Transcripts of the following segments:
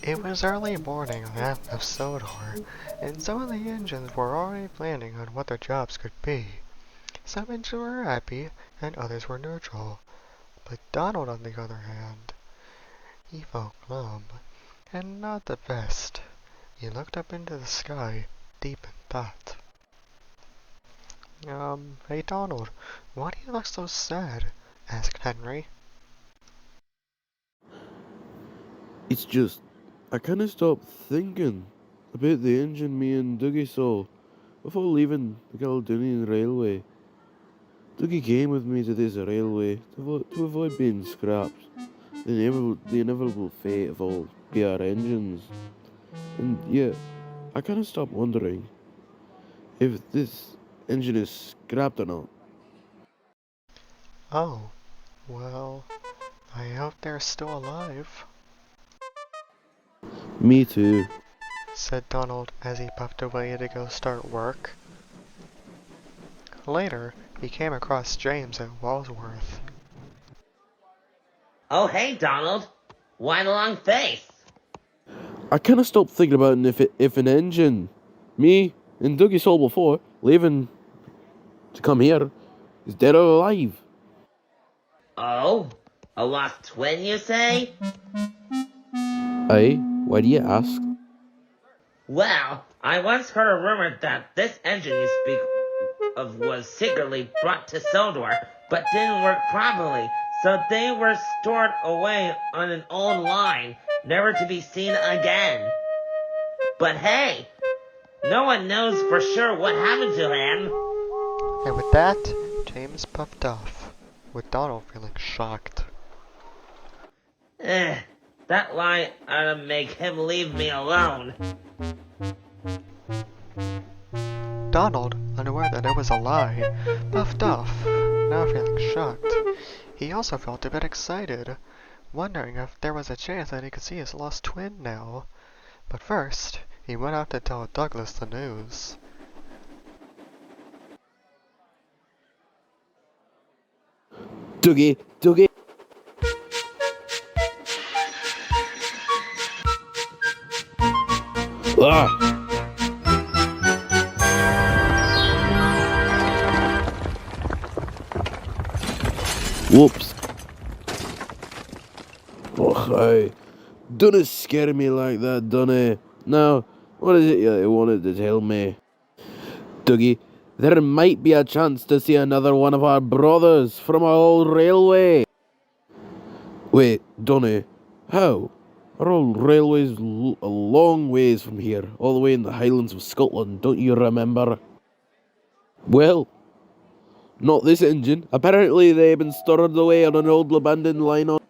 It was early morning on that of Sodor, and some of the engines were already planning on what their jobs could be. Some engines were happy, and others were neutral. But Donald, on the other hand, he felt glum, and not the best. He looked up into the sky, deep in thought. Hey Donald, why do you look so sad? Asked Henry. It's just, I kinda stopped thinking about the engine me and Dougie saw before leaving the Caledonian Railway. Dougie came with me to this railway to avoid being scrapped, the inevitable fate of all PR engines. And yeah, I kinda stopped wondering if this engine is scrapped or not. Oh, well, I hope they're still alive, Me too. said Donald as he puffed away to go start work. Later, he came across James at Walsworth. Oh, hey, Donald. Why the long face? I kinda stopped thinking about if an engine me and Dougie saw before leaving to come here is dead or alive. Oh? A lost twin, you say? Aye, why do you ask? Well, I once heard a rumor that this engine you speak of was secretly brought to Sodor, but didn't work properly, so they were stored away on an old line, never to be seen again. But hey, no one knows for sure what happened to him. And with that, James puffed off, with Donald feeling shocked. That lie ought to make him leave me alone. Donald, unaware that it was a lie, puffed off, now feeling shocked. He also felt a bit excited, wondering if there was a chance that he could see his lost twin now. But first, he went out to tell Douglas the news. Dougie. Ah! Whoops. Oh, hey. Don't scare me like that, Donny. Now, what is it you wanted to tell me? Dougie, there might be a chance to see another one of our brothers from our old railway. Wait, Donny, how? Our old railway's a long ways from here, all the way in the Highlands of Scotland, don't you remember? Well, not this engine. Apparently they've been stored away on an old abandoned line on...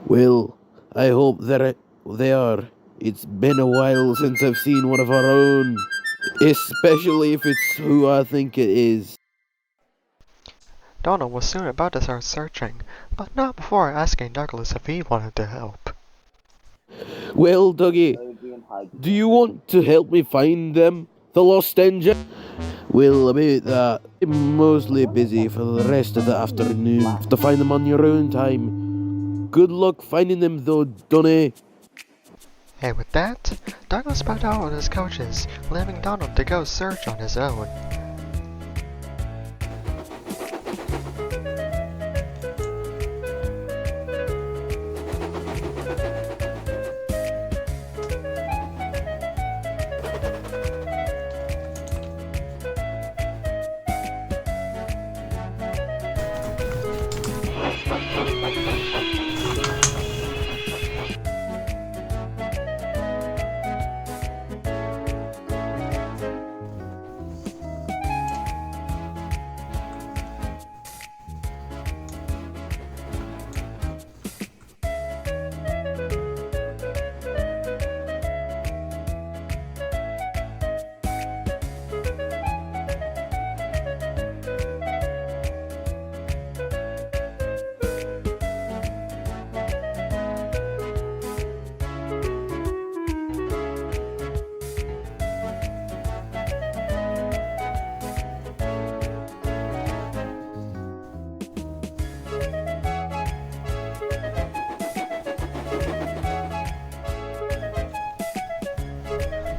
Well, I hope they are. It's been a while since I've seen one of our own. Especially if it's who I think it is. Donald was soon about to start searching, but not before asking Douglas if he wanted to help. Well, Dougie, do you want to help me find them? The lost engine? Well, about that, I'm mostly busy for the rest of the afternoon. Have to find them on your own time. Good luck finding them though, Donny. And with that, Douglas backed out on his coaches, leaving Donald to go search on his own.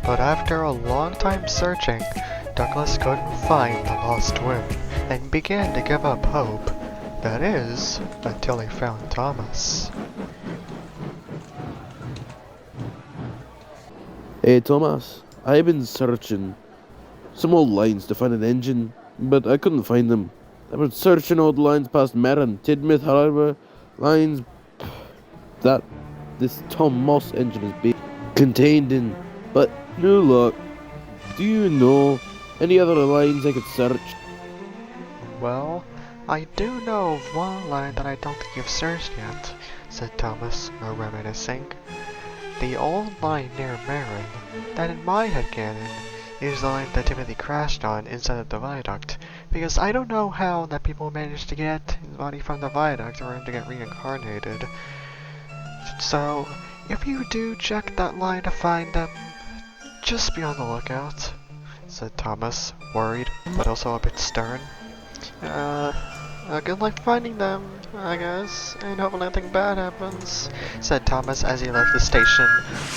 But after a long time searching, Douglas couldn't find the lost twin and began to give up hope. That is, until he found Thomas. Hey Thomas, I've been searching some old lines to find an engine, but I couldn't find them. I've been searching old lines past Merrin, Tidmouth, however, lines that this Tom Moss engine is being contained in, but no luck. Do you know any other lines I could search? Well, I do know of one line that I don't think you've searched yet, said Thomas, reminiscing. The old line near Marin, that in my headcanon, is the line that Timothy crashed on inside of the viaduct, because I don't know how that people managed to get his body from the viaduct or him to get reincarnated. So, if you do check that line to find them, just be on the lookout, said Thomas, worried, but also a bit stern. Good luck finding them, I guess, and hope nothing bad happens, said Thomas as he left the station,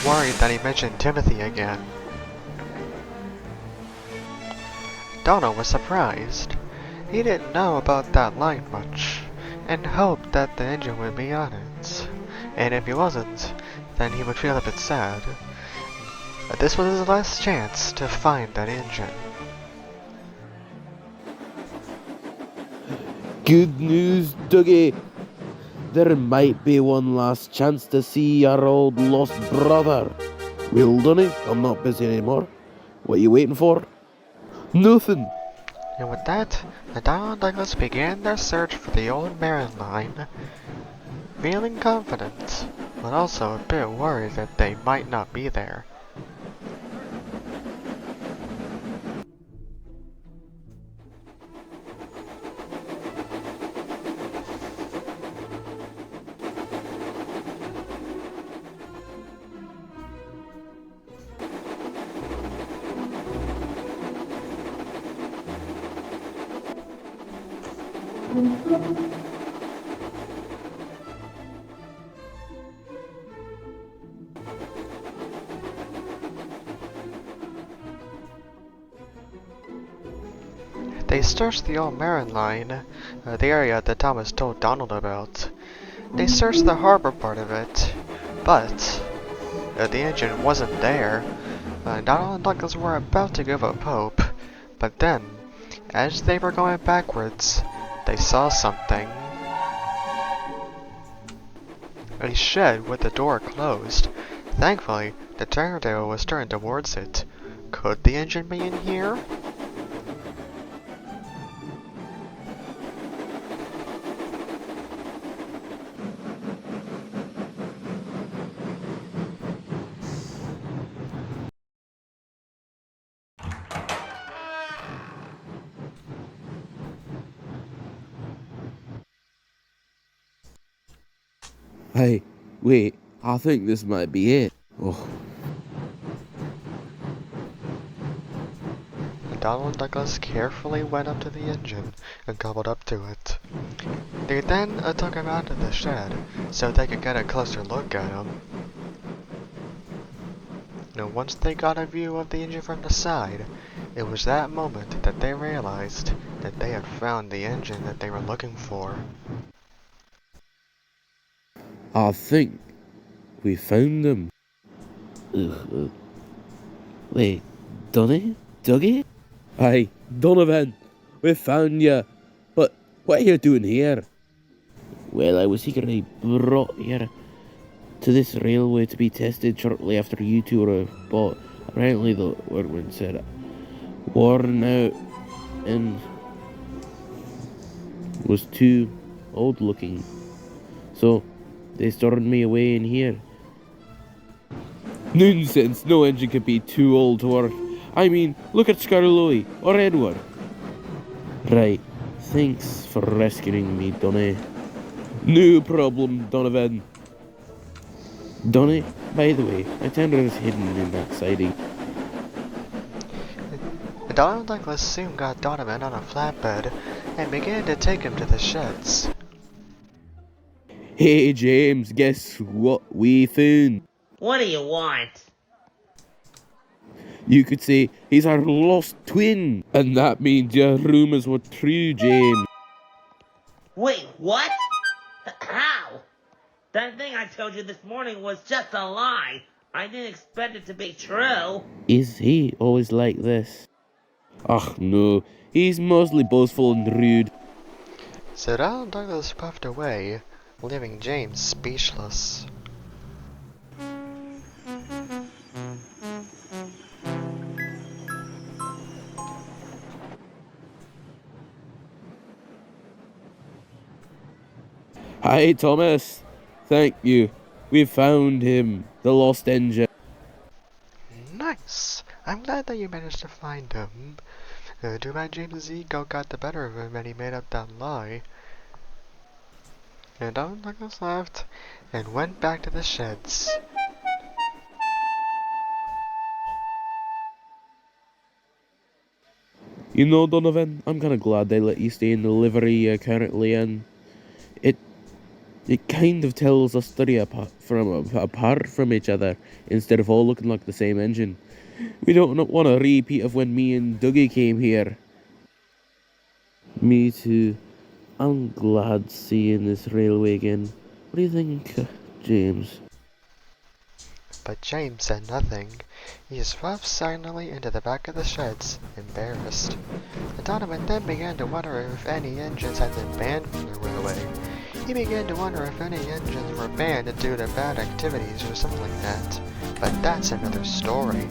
worried that he mentioned Timothy again. Donald was surprised. He didn't know about that line much, and hoped that the engine would be on it. And if he wasn't, then he would feel a bit sad. But this was his last chance to find that engine. Good news, Dougie. There might be one last chance to see our old lost brother. Well, Donny, I'm not busy anymore. What are you waiting for? Nothing. And with that, Donald and Douglas began their search for the old Marin line, feeling confident, but also a bit worried that they might not be there. They searched the old Marin line, the area that Thomas told Donald about. They searched the harbor part of it, but the engine wasn't there. Donald and Douglas were about to give up hope, but then, as they were going backwards, they saw something. A shed with the door closed. Thankfully, the turntable was turned towards it. Could the engine be in here? Hey, wait, I think this might be it. Oh, Donald and Douglas carefully went up to the engine and gobbled up to it. They then took him out of the shed so they could get a closer look at him. Now, once they got a view of the engine from the side, it was that moment that they realized that they had found the engine that they were looking for. I think we found them. Wait, Donny? Dougie? Hey, Donovan, we found you. But what are you doing here? Well, I was secretly brought here to this railway to be tested shortly after you two were bought. Apparently the workman said worn out and was too old looking. So they stored me away in here. Nonsense, no engine can be too old to work. I mean, look at Scarloy or Edward. Right, thanks for rescuing me, Donny. No problem, Donovan. Donny, by the way, my tender is hidden in that siding. Donald and Douglas soon got Donovan on a flatbed and began to take him to the sheds. Hey James, guess what we found? What do you want? You could say he's our lost twin, and that means your rumours were true, James. Wait, what? How? That thing I told you this morning was just a lie. I didn't expect it to be true. Is he always like this? Ach no, he's mostly boastful and rude. So Donald Douglas puffed away, leaving James speechless. Hi, Thomas. Thank you. We found him, the lost engine. Nice! I'm glad that you managed to find him. Too bad James' ego got the better of him and he made up that lie. And Donald Douglas left and went back to the sheds. You know, Donovan, I'm kinda glad they let you stay in the livery you're currently in. It kind of tells a story apart from each other, instead of all looking like the same engine. We don't want a repeat of when me and Dougie came here. Me too. I'm glad seeing this railway again. What do you think, James? But James said nothing. He swept silently into the back of the sheds, embarrassed. Donovan then began to wonder if any engines had been banned from the railway. He began to wonder if any engines were banned due to bad activities or something like that. But that's another story.